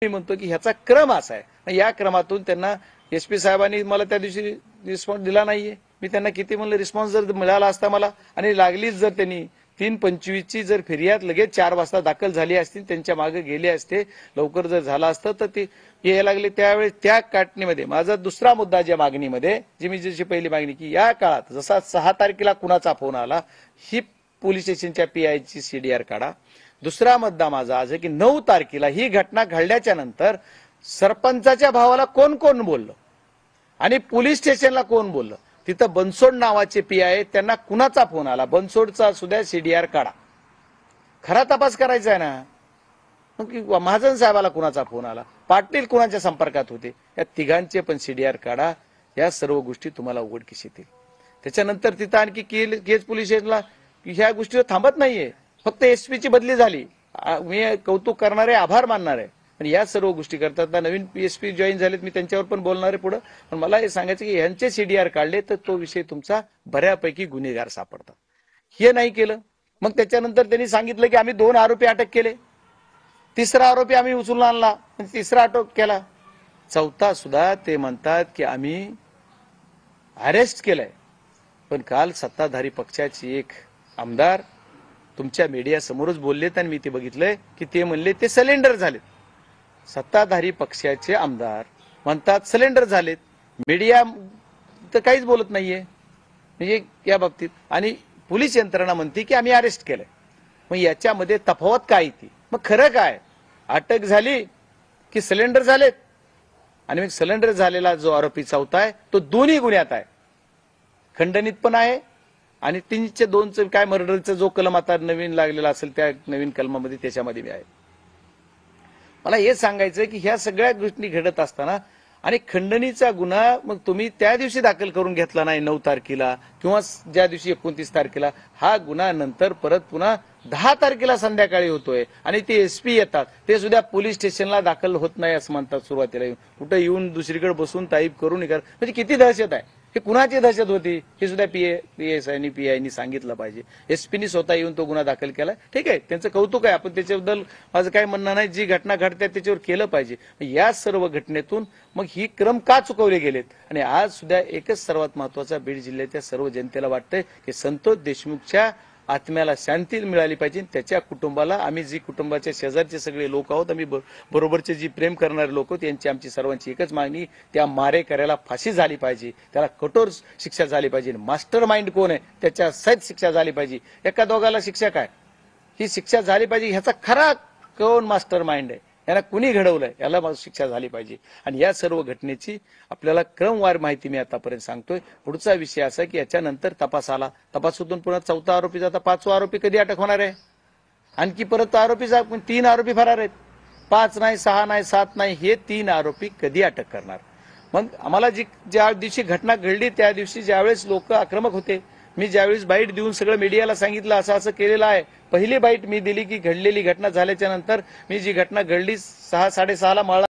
मी म्हणतो की ह्याचा क्रम असा आहे, या क्रमातून त्यांना एसपी साहेबांनी मला त्या दिवशी रिस्पॉन्स दिला नाहीये. मी त्यांना किती म्हणलं, रिस्पॉन्स जर मिळाला असता मला आणि लागलीच जर त्यांनी 3:25 ची जर फिर्याद लगेच 4 वाजता दाखल झाली असती, त्यांच्या मागे गेले असते, लवकर जर झाला असतं तर ते यायला लागले. त्यावेळेस त्या काटणीमध्ये माझा दुसरा मुद्दा ज्या मागणीमध्ये जी मी जशी पहिली मागणी की या काळात जसा 6 तारखेला कुणाचा फोन आला, ही पोलीस स्टेशनच्या पीआयची सीडीआर काढा. दुसरा मुद्दा माझा आज आहे की 9 तारखेला ही घटना घडल्याच्या नंतर सरपंचाच्या भावाला कोण कोण बोललं आणि पोलीस स्टेशनला कोण बोललं, तिथं बनसोड नावाचे पीआय, त्यांना कुणाचा फोन आला, बनसोडचा सुद्धा सीडीआर काढा. खरा तपास करायचा आहे ना. मग महाजन साहेबाला कुणाचा फोन आला, पाटील कुणाच्या संपर्कात होते, या तिघांचे पण सीडीआर काढा. या सर्व गोष्टी तुम्हाला उघडकीस येतील. त्याच्यानंतर तिथं आणखी केज पोलीस स्टेशनला ह्या गोष्टीवर थांबत नाहीये. फक्त एसपीची बदली झाली, मी कौतुक करणारे, आभार मानणारे. पण या सर्व गोष्टी करतात. नवीन एसपी जॉईन झालेत, मी त्यांच्यावर पण बोलणार आहे पुढे. पण मला हे सांगायचं की यांचे सीडीआर काढले तर तो विषय तुमचा बऱ्यापैकी गुन्हेगार सापडतात. हे नाही केलं. मग त्याच्यानंतर त्यांनी सांगितलं की आम्ही 2 आरोपी अटक केले, 3रा आरोपी आम्ही उचलून आणला, 3रा अटक केला, 4था सुद्धा ते म्हणतात की आम्ही अरेस्ट केलंय. पण काल सत्ताधारी पक्षाचे एक आमदार तुमच्या मीडिया समोरच बोललेत आणि मी ते बघितलंय की ते म्हणले ते सिलेंडर झालेत. सत्ताधारी पक्षाचे आमदार म्हणतात सिलेंडर झालेत, मीडिया तर काहीच बोलत नाहीये म्हणजे या बाबतीत, आणि पोलीस यंत्रणा म्हणते की आम्ही अरेस्ट केलंय. मग याच्यामध्ये तफावत काय ती, मग खरं काय, अटक झाली की सिलेंडर झालेत? आणि मग सिलेंडर झालेला जो आरोपी 4था आहे तो दोन्ही गुन्ह्यात आहे, खंडणीत पण आहे आणि 302 काय मर्डरचा जो कलम आता नवीन लागलेला असेल त्या नवीन कलमामध्ये त्याच्यामध्ये बी आहे. मला हे सांगायचं की ह्या सगळ्या गोष्टी घडत असताना आणि खंडणीचा गुन्हा मग तुम्ही त्या दिवशी दाखल करून घेतला नाही 9 तारखेला किंवा ज्या दिवशी 29 तारखेला, हा गुन्हा नंतर परत पुन्हा 10 तारखेला संध्याकाळी होतोय आणि ते एसपी येतात, ते सुद्धा पोलीस स्टेशनला दाखल होत नाही असं म्हणतात. सुरुवातीला कुठं येऊन दुसरीकडे बसून टाईप करून म्हणजे किती दहशत आहे. हे कुणाची दहशत होती हे सुद्धा पीएसआयनी पीआयनी सांगितलं पाहिजे. एसपीनी स्वतः येऊन तो गुन्हा दाखल केला, ठीक आहे, त्यांचं कौतुक आहे, आपण त्याच्याबद्दल माझं काय म्हणणं नाही. जी घटना घडते त्याच्यावर केलं पाहिजे. या सर्व घटनेतून मग ही क्रम का चुकवले गेलेत. आणि आज सुद्धा एकच सर्वात महत्वाचा बीड जिल्ह्याच्या सर्व जनतेला वाटतंय की संतोष देशमुखच्या आत्म्याला शांती मिळाली पाहिजे. त्याच्या कुटुंबाला, आम्ही जी कुटुंबाच्या शेजारचे सगळे लोक आहोत, आम्ही बरोबरचे जी प्रेम करणारे लोक आहोत, यांची आमची सर्वांची एकच मागणी, त्या मारेकऱ्याला फाशी झाली पाहिजे, त्याला कठोर शिक्षा झाली पाहिजे. मास्टर माइंड कोण आहे त्याच्या सहित शिक्षा झाली पाहिजे. एका दोघाला शिक्षा काय, ही शिक्षा झाली पाहिजे. ह्याचा खरा कोण मास्टर माइंड आहे, याला कुणी घडवलंय, याला शिक्षा झाली पाहिजे. आणि या सर्व घटनेची आपल्याला क्रमवार माहिती मी आतापर्यंत सांगतोय. पुढचा विषय असा की याच्यानंतर तपास आला, तपासातून पुन्हा 4था आरोपी जाता, 5वा आरोपी कधी अटक होणार आहे. आणखी परत आरोपी 3 आरोपी फरार आहेत, 5 नाही, 6 नाही, 7 नाही, हे 3 आरोपी कधी अटक करणार. मग आम्हाला ज्या दिवशी घटना घडली त्या दिवशी ज्यावेळेस लोक आक्रमक होते, मी ज्यावेळेस बाईट देऊन सगळं मीडियाला सांगितलं असं असं केलेलं आहे. पहिली बाईट मी दिली की घडलेली घटना झाल्याच्या नंतर मी जी घटना घडली 6-6:30 ला